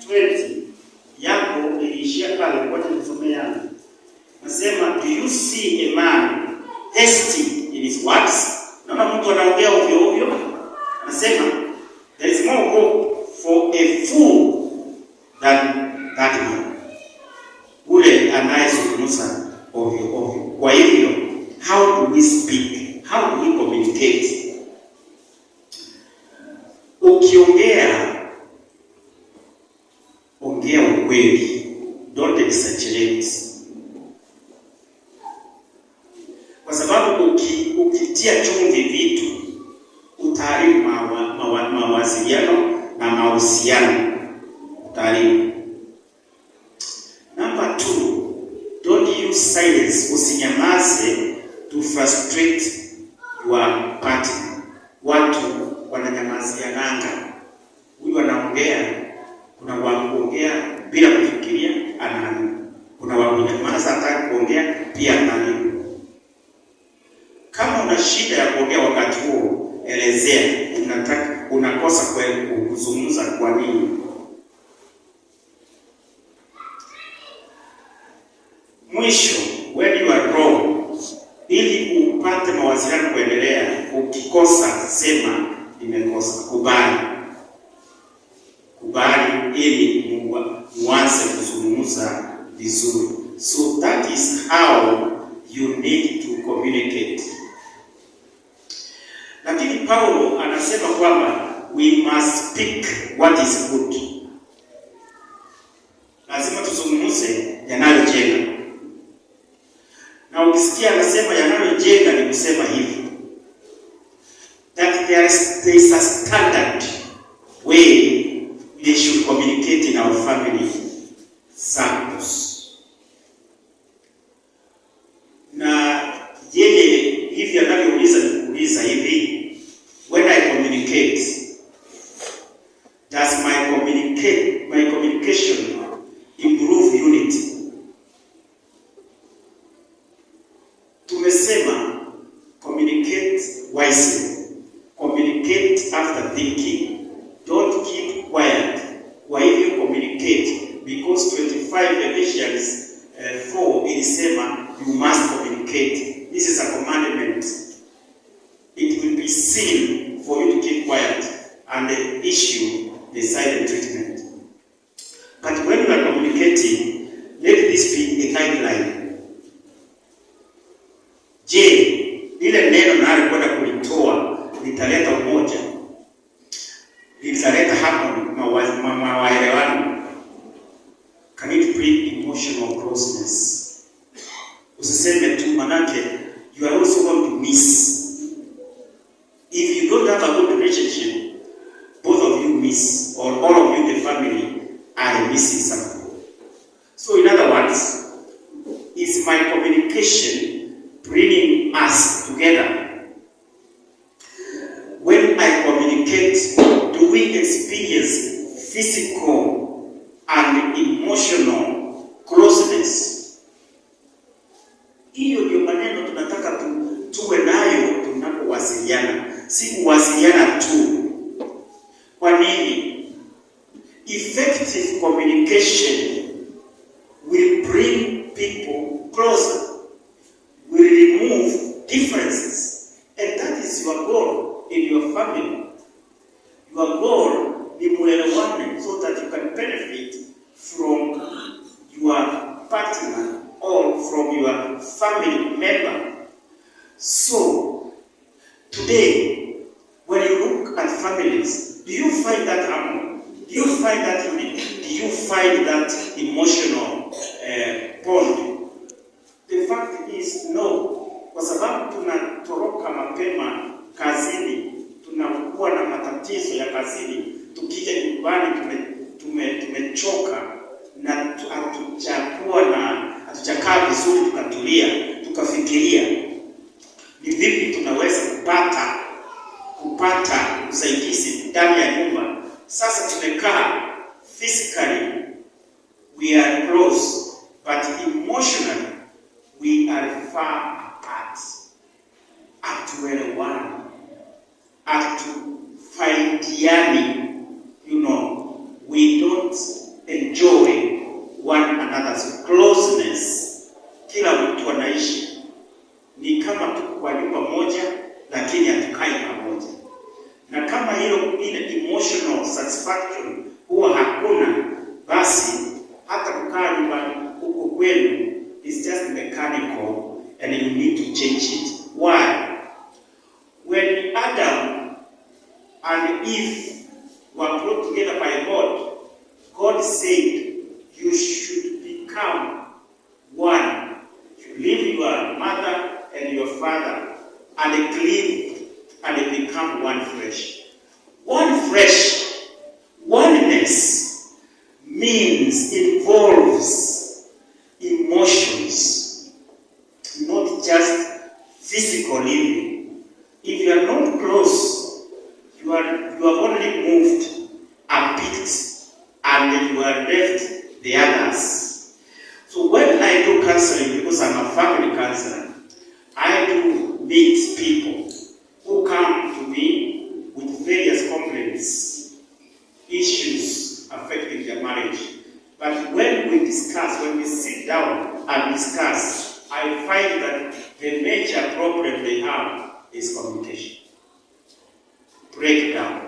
20 yako iliishia pale, ngoja nisomea. Nasema, do you see a man hasty in his words? Naona mtu anaongea ovyo ovyo. Anasema, there is more hope for a fool than that man. Ule anayezungumza ovyo ovyo. Kwa hivyo, how do we speak? How do we communicate? Ukiongea, ongea ukweli. Don't exaggerate. Kwa sababu ukitia chumvi vitu, utaharibu mawasiliano na mahusiano. Utaharibu. Number 2, don't use silence. Usinyamaze to frustrate your partner. Watu wananyamaziananga. Huyu anaongea, kuna wakuongea bila kufikiria, kuna wakunyamaza hata kuongea pia anaharibu. Kama una shida ya kuongea wakati huo, elezea. Unakosa kuzungumza kwa nini? Mwisho, when you are wrong, ili upate mawasiliano kuendelea, ukikosa sema nimekosa. Kubali ili muanze kuzungumza vizuri. So that is how you need to communicate. Lakini Paulo anasema kwamba we must speak what is good. Lazima tuzungumze yanayojenga. Na ukisikia anasema yanayojenga, ni kusema hivi, that there is a standard way we should communicate in our family circles. Na yeye hivi anavyouliza hivi, when I communicate, does my communication improve unity? Tumesema communicate wisely, communicate after thinking, don't keep quiet. Kwa hivyo communicate, because 25 Ephesians 4 ilisema you must communicate. This is a commandment. It will be sin for you to keep quiet and issue the silent treatment. But when you are communicating, let this be a guideline. Je, ile neno nalikwenda kulitoa litaleta umoja? Litaleta hapo maelewano? Can it bring emotional closeness? Usiseme tu, manake you are also going to miss. If you don't have a good relationship, both of you miss, or all of you in the family are missing something. So in other words, is my communication bringing us together? When I communicate, do we experience physical and emotional closeness? Hiyo ndio maneno tunataka tuwe nayo tunapowasiliana. Si kuwasiliana tu. Kwa nini? Effective communication will bring people closer, will remove differences, and that is your goal in your family. Your goal ni muelewane, so that you can benefit from your partner or from your family member. So today, when you look at families, do you find that harmony? Do you find that unity? Do you find that emotional bond? The fact is no. Kwa sababu tunatoroka mapema kazini, tunakuwa na matatizo ya kazini, tukija nyumbani tumechoka na hatujakaa vizuri, tukatulia, tukafikiria ni vipi tunaweza kupata usaidizi ndani ya nyumba. Sasa tumekaa physically we are close, but emotionally we are far apart. Hatuelewani, hatufaidiani, we don't enjoy one another's closeness. Kila mtu anaishi ni kama tuko kwa nyumba moja, lakini hatukai pamoja. Na kama ile emotional satisfaction huwa hakuna, basi hata kukaa nyumbani huko kwenu is just mechanical and you need to change it. Why? When Adam and Eve were brought together by God, God said you should become one. You leave your mother and your father and cleave and become one flesh. One flesh, oneness means involves emotions, not just physical living. If you are not close, you have only moved a bit and you are left the others. So when I do counseling, because I'm a family counselor, I do meet people who come to me with various complaints, issues affecting their marriage. But when we sit down and discuss, I find that the major problem they have is communication. Breakdown.